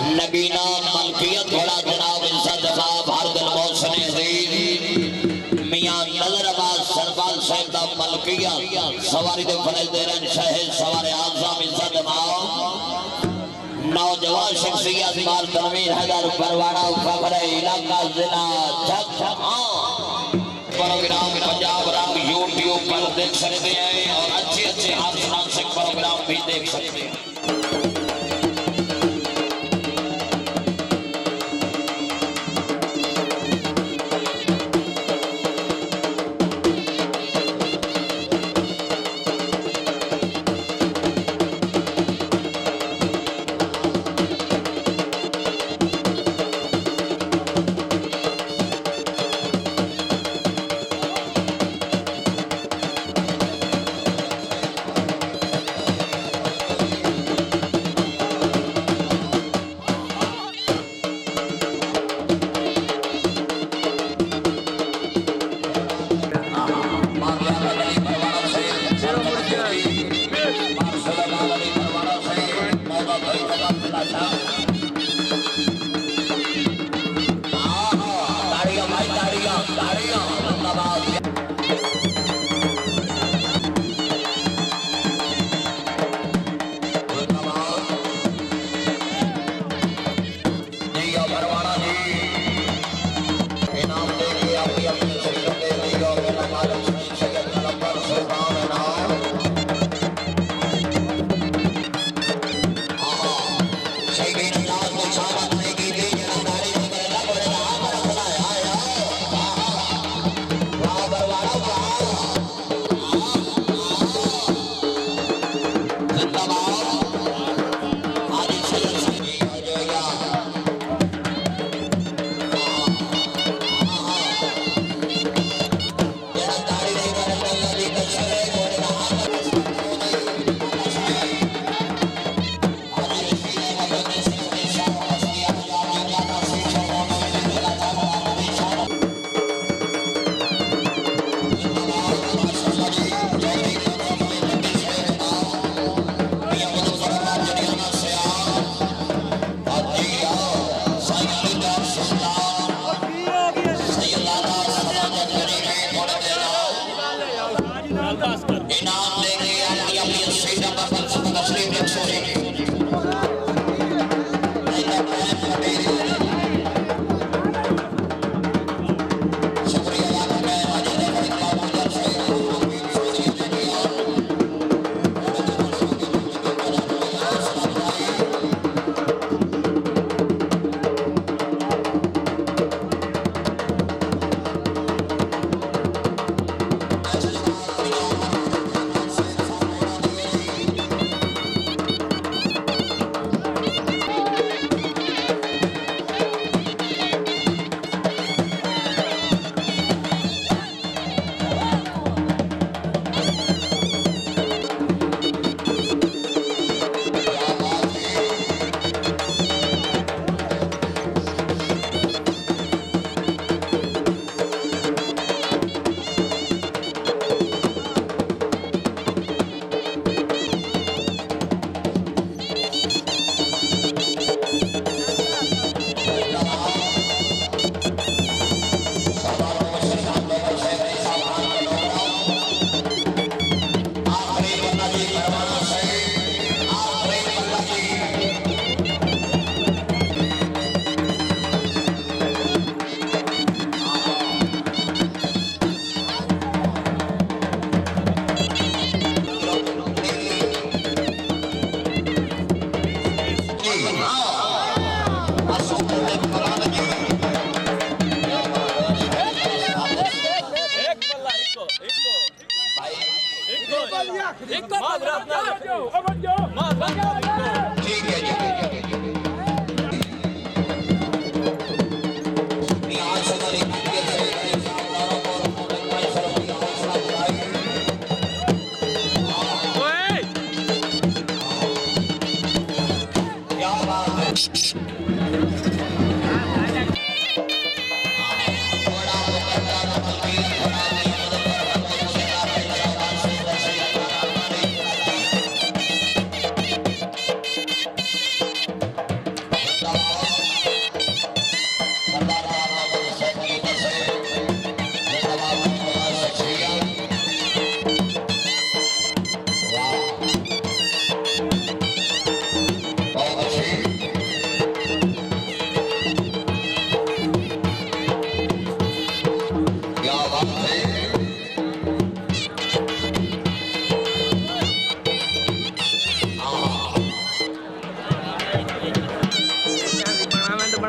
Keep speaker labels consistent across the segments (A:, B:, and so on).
A: नबीना मलकियत बड़ा जनाब इज्जत भारत मौसम मियां नजर अब्बास सरबाल साहब दा मलकियत सवारी दे फरज दे रन शहर सवार आजम इज्जत नौजवान शख्सियत बार तनवीर हैदर परवाना खबर इलाका जिला प्रोग्राम पंजाब रंग यूट्यूब पर देख सकते हैं और अच्छे अच्छे हास्य प्रोग्राम भी देख सकते हैं।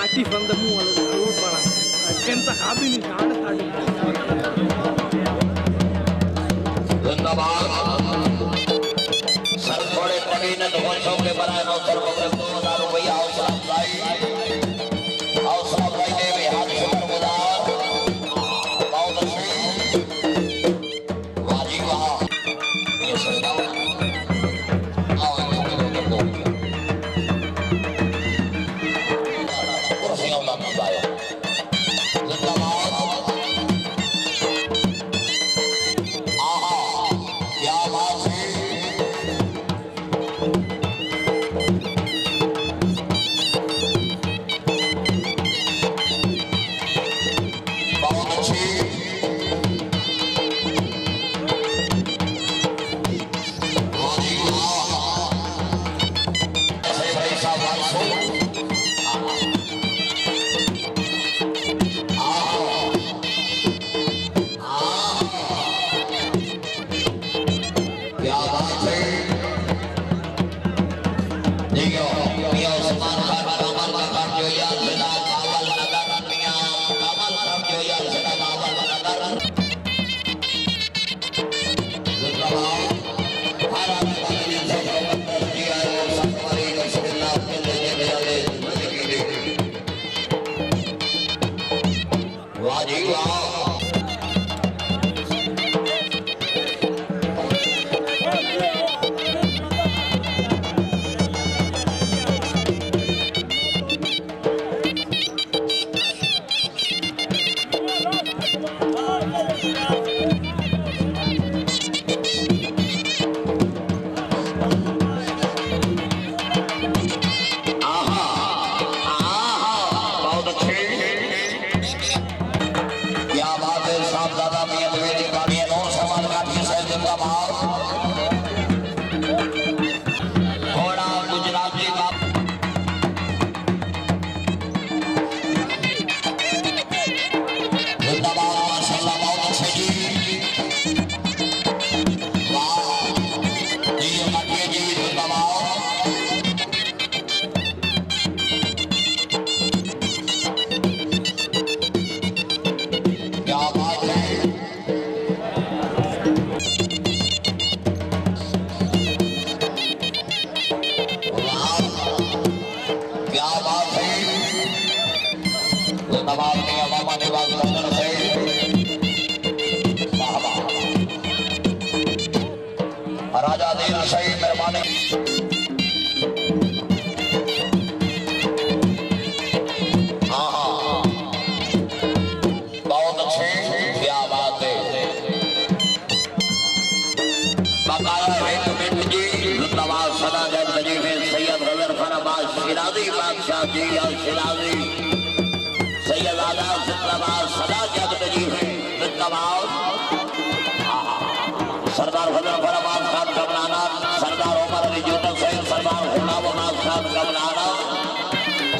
B: माटी फंद मुंह वाला जरूर पड़ा केंता काबी नहीं कांड ताड़ी
A: जिंदाबाद सर थोड़े कमीने ध्वजों के बनाए नौकर को 2000 रुपया हौसला अफजाई ने भी हाथ शुक्रगुजार बहुत अच्छी वाजी वाह ये सुनना आओ कुर्सियों का मजाया जिंदाबाद आहा क्या बात है बहुत अच्छी वाजी वाह ऐसे भाई साहब वासो क्या बात है देखो मियां उस्मान खान कमल का काम जो यार जिला काबल नगर मियां कमल काम जो यार जिला काबल नगर जिंदाबाद हर आदमी से जबरदस्त किया है और सफारी बिस्मिल्लाह के लिए ले वाह जी वाह बहुत अच्छे क्या बात है साहबजादा मियां द्विवेदी का मियां नूर समाज का भी है जिंदाबाद घोड़ा गुजराती का जिंदाबाद माशाल्लाह बहुत अच्छे जी वाह जी मटिया जी जिंदाबाद क्या बात है वाह क्या बात है जिंदाबाद मियां मामा निवास लंदन से वाह वाह राजा दीन सही मेहरबानी हाँ हाँ बहुत अच्छे क्या बात है बकाया हिंद मिंट जी जिंदाबाद सदा जब तजीब सैयद गजर फरमाज शिराजी बादशाह जी या शिराजी सैयद आजा जिंदाबाद सदा जब तजीब जिंदाबाद सरदार गजर फरमाज खान कमलाना सरदार उमर अली जोतक सैयद सरदार गुलाम अब्बास खान कमलाना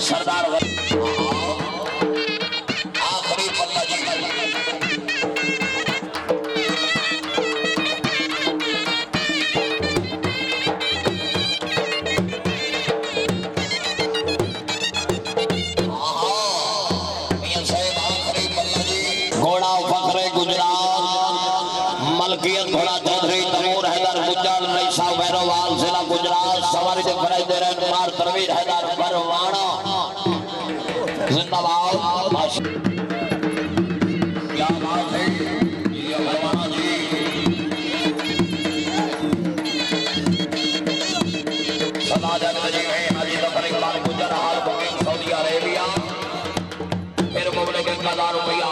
A: सरदार आखिरी पन्ना जी घोड़ा फखरे गुजरात मलकियत घोड़ा चौधरी तमूर हैदर गुज्जर नईसा भैरवाल जिला गुजरात सवारी से फराज दे रहे कुमार तनवीर हैदर परवाना जिंदाबाद क्या बात है ये परवाना जी सदा जग जी है हाजी जफर इकबाल गुज्जर हाल बुकिंग सऊदी अरेबिया फिर मुगले के 1000 रुपया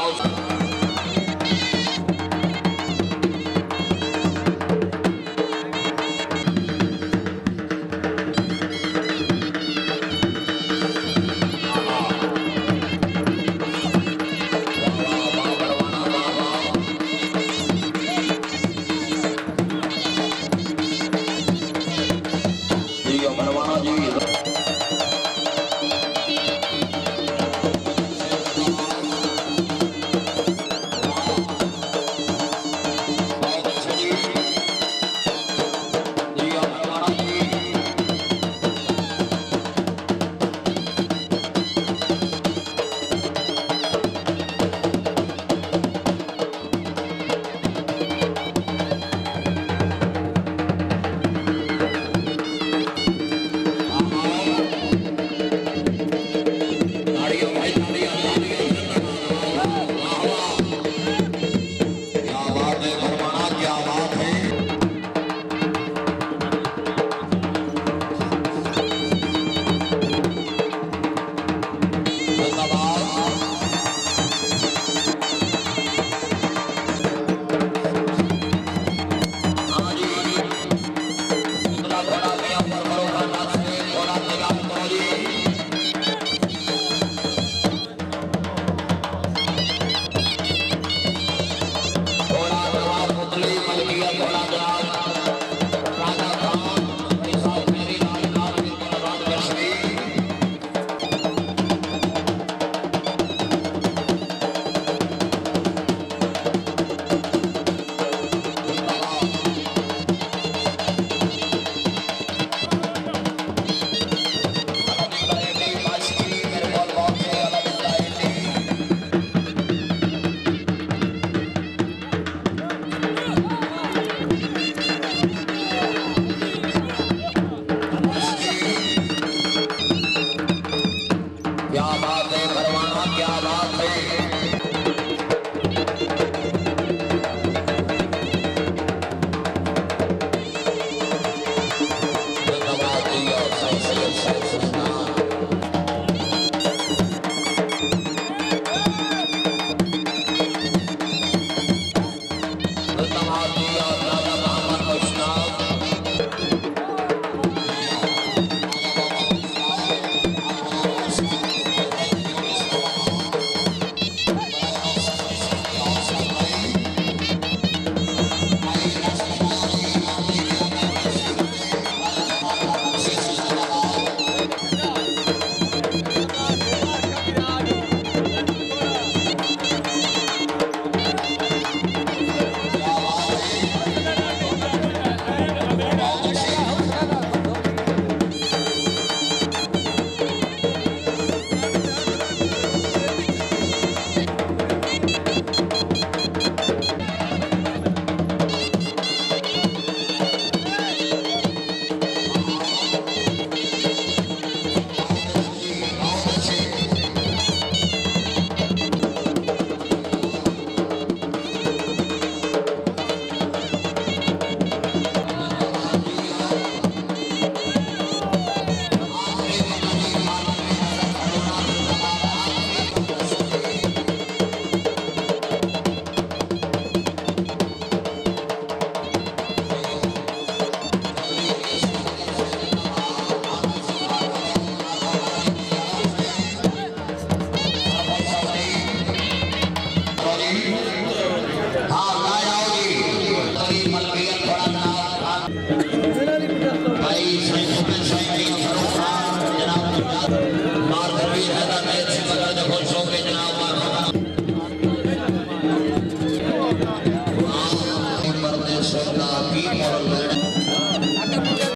A: क्या बात है परवाना, क्या बात है।
C: की